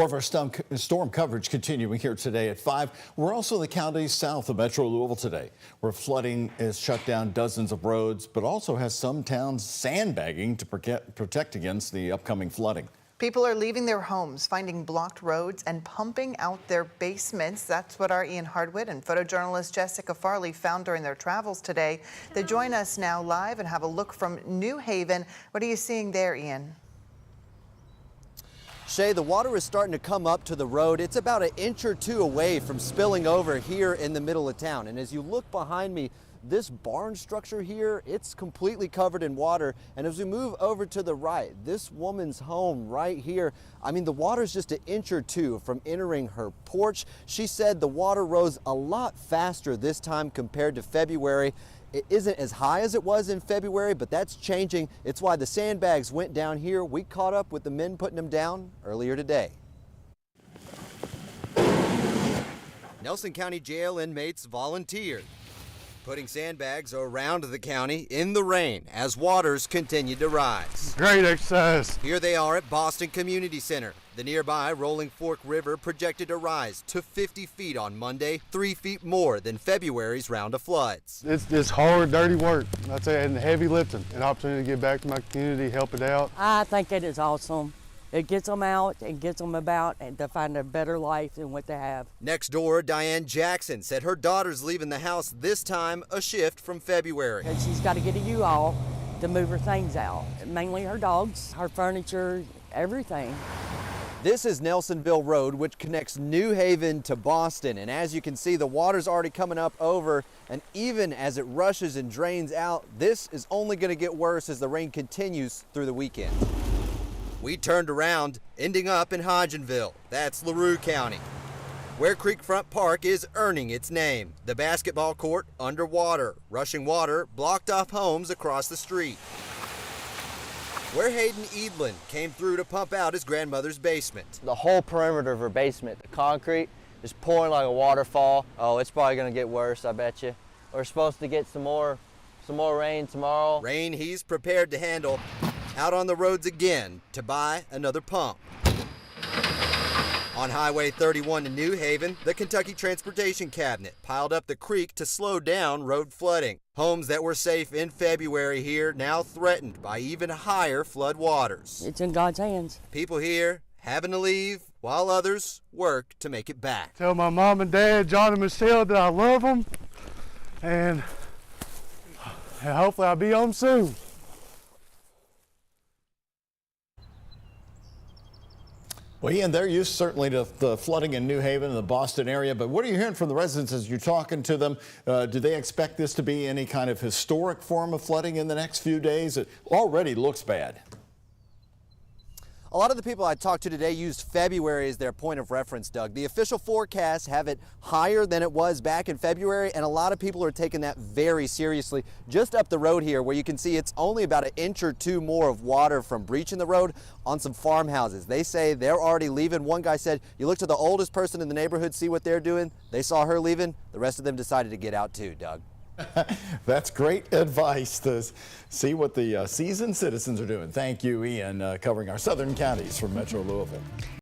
More of our storm coverage continuing here today at 5. We're also in the counties south of Metro Louisville today, where flooding has shut down dozens of roads, but also has some towns sandbagging to protect against the upcoming flooding. People are leaving their homes, finding blocked roads, and pumping out their basements. That's what our Ian Hardwitt and photojournalist Jessica Farley found during their travels today. They join us now live and have a look from New Haven. What are you seeing there, Ian? Shay, the water is starting to come up to the road. It's about an inch or two away from spilling over here in the middle of town. And as you look behind me, this barn structure here, it's completely covered in water. And as we move over to the right, this woman's home right here, I mean, the water's just an inch or two from entering her porch. She said the water rose a lot faster this time compared to February. It isn't as high as it was in February, but that's changing. It's why the sandbags went down here. We caught up with the men putting them down earlier today. Nelson County Jail inmates volunteered, putting sandbags around the county in the rain as waters continue to rise. Great exercise. Here they are at Boston Community Center. The nearby Rolling Fork River projected to rise to 50 feet on Monday, 3 feet more than February's round of floods. It's hard, dirty work, I'd say, and heavy lifting. An opportunity to give back to my community, help it out. I think it is awesome. It gets them out and gets them about and to find a better life than what they have. Next door, Diane Jackson said her daughter's leaving the house this time a shift from February. And she's got to get a U-Haul to move her things out, mainly her dogs, her furniture, everything. This is Nelsonville Road, which connects New Haven to Boston. And as you can see, the water's already coming up over, and even as it rushes and drains out, this is only going to get worse as the rain continues through the weekend. We turned around, ending up in Hodgenville. That's LaRue County, where Creekfront Park is earning its name. The basketball court underwater. Rushing water blocked off homes across the street. Where Hayden Edlin came through to pump out his grandmother's basement. The whole perimeter of her basement, the concrete is pouring like a waterfall. Oh, it's probably gonna get worse, I bet you. We're supposed to get some more rain tomorrow. Rain he's prepared to handle. Out on the roads again to buy another pump. On Highway 31 to New Haven, the Kentucky Transportation Cabinet piled up the creek to slow down road flooding. Homes that were safe in February here now threatened by even higher flood waters. It's in God's hands. People here having to leave while others work to make it back. Tell my mom and dad, John and Michelle, that I love them, and hopefully I'll be home soon. Well, Ian, they're used certainly to the flooding in New Haven and the Boston area, but what are you hearing from the residents as you're talking to them? Do they expect this to be any kind of historic form of flooding in the next few days? It already looks bad. A lot of the people I talked to today used February as their point of reference, Doug. The official forecasts have it higher than it was back in February, and a lot of people are taking that very seriously. Just up the road here, where you can see it's only about an inch or two more of water from breaching the road on some farmhouses. They say they're already leaving. One guy said, you look to the oldest person in the neighborhood, see what they're doing. They saw her leaving. The rest of them decided to get out too, Doug. That's great advice to see what the seasoned citizens are doing. Thank you, Ian, covering our southern counties from Metro Louisville.